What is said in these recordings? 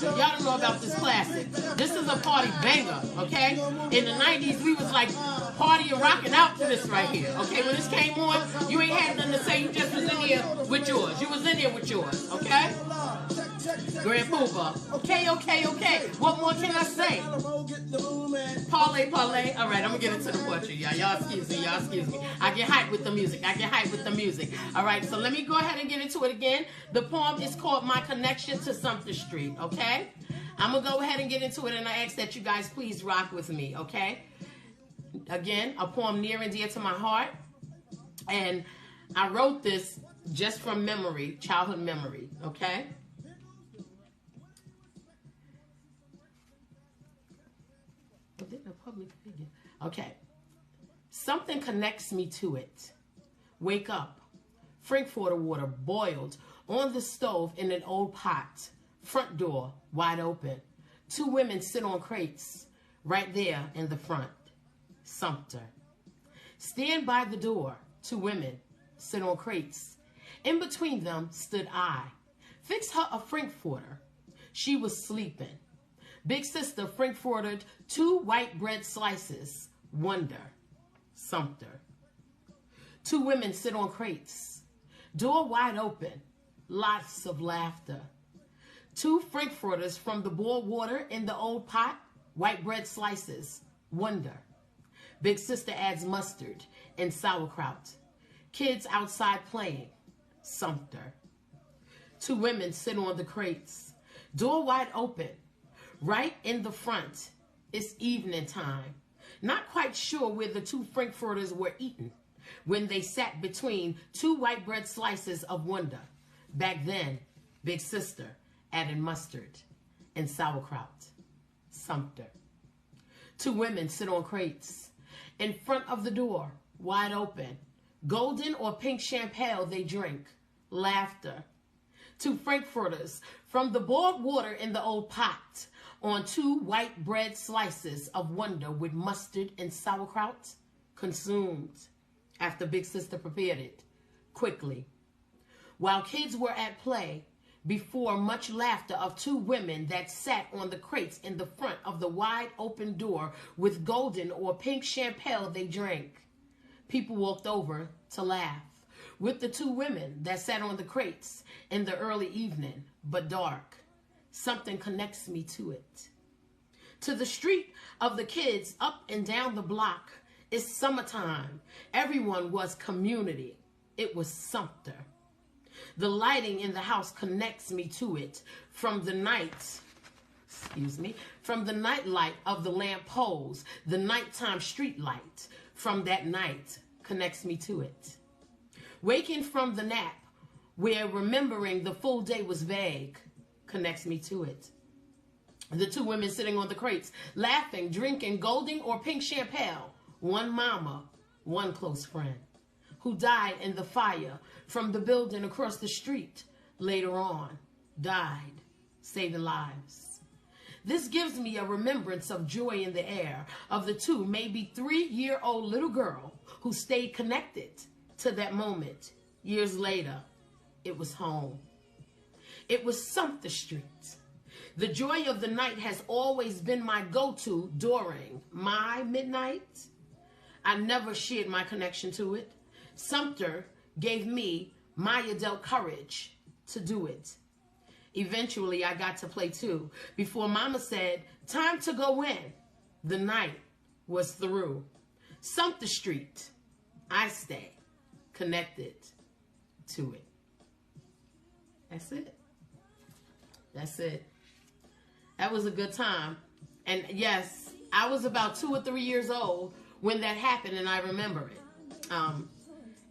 Y'all don't know about this classic. This is a party banger, okay? In the 90s, we was like partying, rocking out to this right here, okay? When this came on, you ain't had nothing to say. You just was in here with yours. You was in there with yours, okay? Grand Puba. Okay. What more can I say? Parlay. All right, I'm going to get into the poetry, y'all. Y'all excuse me. I get hyped with the music. All right, so let me go ahead and get into it again. The poem is called My Connection to Sumpter Street, okay? I'm going to go ahead and get into it, and I ask that you guys please rock with me, okay? Again, a poem near and dear to my heart. And I wrote this just from memory, childhood memory, okay? Okay. Something connects me to it. Wake up. Frankfurter water boiled on the stove in an old pot. Front door wide open. 2 women sit on crates right there in the front. Sumpter. Stand by the door. 2 women sit on crates. In between them stood I. Fix her a Frankfurter. She was sleeping. Big sister Frankfurtered 2 white bread slices. Wonder. Sumpter. 2 women sit on crates. Door wide open. Lots of laughter. 2 Frankfurters from the boiled water in the old pot. White bread slices. Wonder. Big sister adds mustard and sauerkraut. Kids outside playing. Sumpter. 2 women sit on the crates. Door wide open. Right in the front. It's evening time. Not quite sure where the 2 Frankfurters were eating when they sat between 2 white bread slices of Wonder. Back then, big sister added mustard and sauerkraut. Sumpter. 2 women sit on crates. In front of the door, wide open. Golden or pink champagne they drink. Laughter. 2 Frankfurters from the boiled water in the old pot on 2 white bread slices of Wonder with mustard and sauerkraut. Consumed after big sister prepared it quickly. While kids were at play, before much laughter of 2 women that sat on the crates in the front of the wide open door with golden or pink champagne they drank. People walked over to laugh with the 2 women that sat on the crates in the early evening, but dark. Something connects me to it. To the street of the kids up and down the block. It's summertime. Everyone was community. It was Sumpter. The lighting in the house connects me to it from the night, from the night light of the lamp poles, the nighttime street light from that night connects me to it. Waking from the nap, where remembering the full day was vague, connects me to it. The 2 women sitting on the crates, laughing, drinking golden or pink champagne, 1 mama, 1 close friend, who died in the fire from the building across the street, later on, died, saving lives. This gives me a remembrance of joy in the air of the 2, maybe 3-year-old little girl who stayed connected to that moment. Years later, it was home. It was Sumpter Street. The joy of the night has always been my go-to during my midnight. I never shared my connection to it. Sumpter gave me my adult courage to do it. Eventually, I got to play too. Before Mama said, time to go in, the night was through. Sumpter Street, I stay connected to it. That's it. That's it. That was a good time. And yes, I was about 2 or 3 years old when that happened, and I remember it.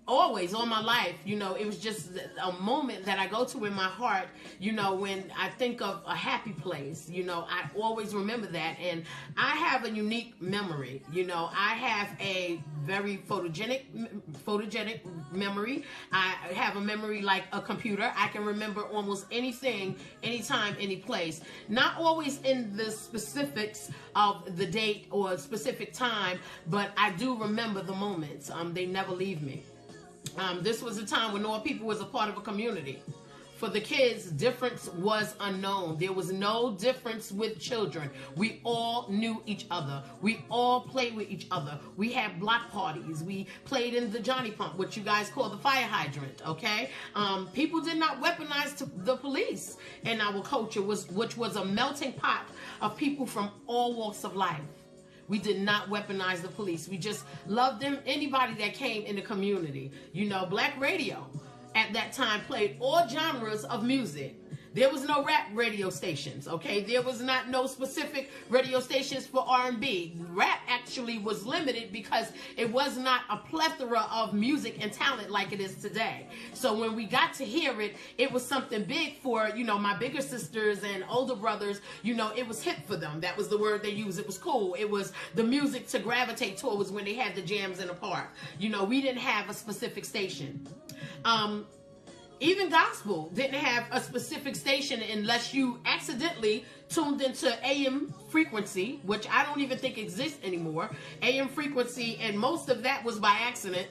Always all my life, you know, it was just a moment that I go to in my heart, you know, when I think of a happy place, you know, I always remember that. And I have a unique memory, you know, I have a very photogenic memory. I have a memory like a computer. I can remember almost anything, anytime, any place. Not always in the specifics of the date or specific time, but I do remember the moments. They never leave me. This was a time when all people was a part of a community. For the kids, difference was unknown. There was no difference with children. We all knew each other. We all played with each other. We had block parties. We played in the Johnny Pump, which you guys call the fire hydrant, okay? People did not weaponize the police in our culture, which was a melting pot of people from all walks of life. We did not weaponize the police. We just loved them, anybody that came in the community. You know, black radio at that time played all genres of music. There was no rap radio stations, okay? There was not no specific radio stations for R&B. Rap actually was limited because it was not a plethora of music and talent like it is today. So when we got to hear it, it was something big for, you know, my bigger sisters and older brothers. You know, it was hip for them. That was the word they used. It was cool. It was the music to gravitate towards when they had the jams in the park. You know, we didn't have a specific station. Even gospel didn't have a specific station unless you accidentally tuned into AM frequency, which I don't even think exists anymore. AM frequency, and most of that was by accident.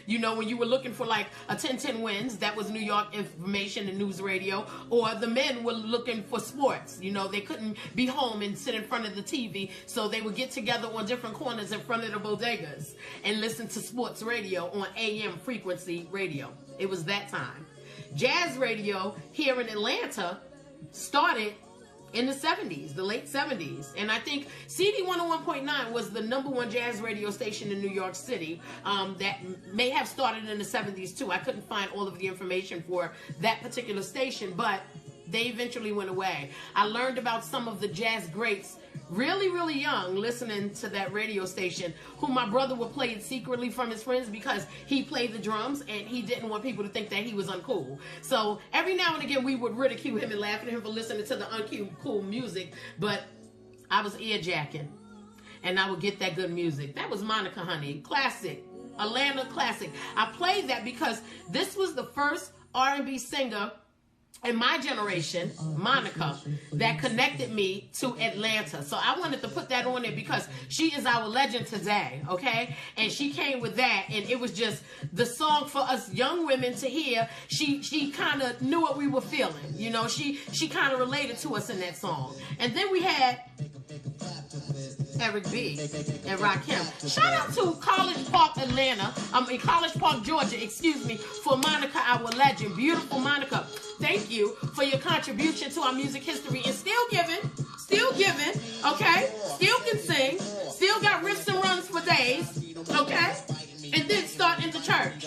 You know, when you were looking for like a 1010 Winds, that was New York information and news radio, or the men were looking for sports. You know, they couldn't be home and sit in front of the TV, so they would get together on different corners in front of the bodegas and listen to sports radio on AM frequency radio. It was that time. Jazz radio here in Atlanta started in the 70s, the late 70s. And I think CD 101.9 was the #1 jazz radio station in New York City that may have started in the 70s too. I couldn't find all of the information for that particular station, but they eventually went away. I learned about some of the jazz greats really, really young, listening to that radio station, who my brother would play it secretly from his friends because he played the drums and he didn't want people to think that he was uncool. So every now and again we would ridicule him and laugh at him for listening to the uncool music, but I was earjacking and I would get that good music. That was Monica, honey. Classic. Atlanta classic. I played that because this was the first R&B singer in my generation, Monica, that connected me to Atlanta. So I wanted to put that on there because she is our legend today, okay? And she came with that, and it was just the song for us young women to hear. She kind of knew what we were feeling, you know? She kind of related to us in that song. And then we had Eric B. and Rakim. Shout out to College Park, College Park, Georgia, excuse me, for Monica, our legend. Beautiful Monica. Thank you for your contribution to our music history, and still giving, okay? Still can sing, still got riffs and runs for days, okay? And then start into church,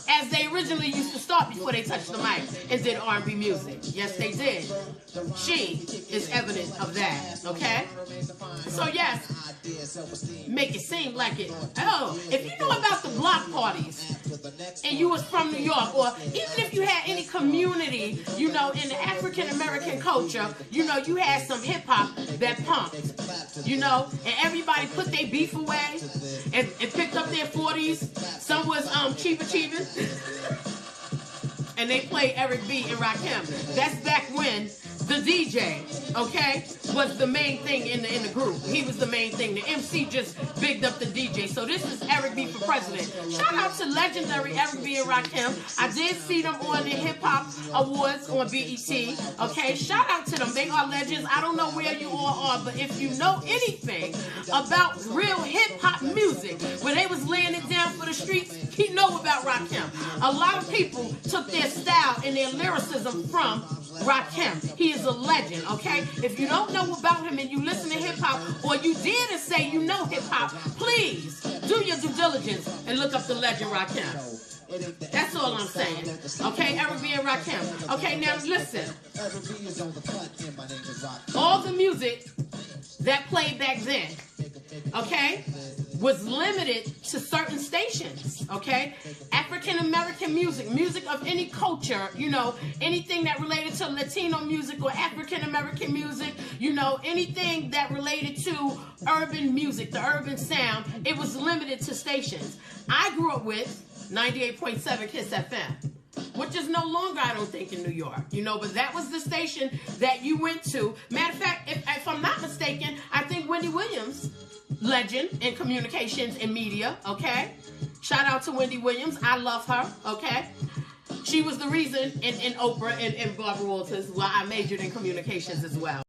as they originally used to start before they touched the mic and did R&B music. Yes, they did. She is evidence of that, okay? So yes, make it seem like it. Oh, if you know about the block parties and you was from New York, or even if you had any community, you know, in the African American culture, you know, you had some hip hop that pumped, you know, and everybody put their beef away and picked up their 40s. Some was Chiba, and they played Eric B. and Rakim. That's back when the DJ, okay, was the main thing in the group. He was the main thing. The MC just bigged up the DJ. So this is Eric B. for president. Shout out to legendary Eric B. and Rakim. I did see them on the Hip Hop Awards on BET. Okay, shout out to them. They are legends. I don't know where you all are, but if you know anything about real hip hop music, when they was laying it down for the streets, you know about Rakim. A lot of people took their style and their lyricism from Rakim. He is a legend, okay? If you don't know about him and you listen to hip-hop, or you dare to say you know hip-hop, please do your due diligence and look up the legend Rakim. That's all I'm saying. Okay, Eric B. and Rakim. Okay, now listen. All the music that played back then, okay, was limited to certain stations, okay? African American music, music of any culture, you know, anything that related to Latino music or African American music, you know, anything that related to urban music, the urban sound, it was limited to stations. I grew up with 98.7 Kiss FM, which is no longer, I don't think, in New York, you know, but that was the station that you went to. Matter of fact, if I'm not mistaken, I think Wendy Williams, legend in communications and media, okay? Shout out to Wendy Williams. I love her, okay? She was the reason in Oprah and Barbara Walters why I majored in communications as well.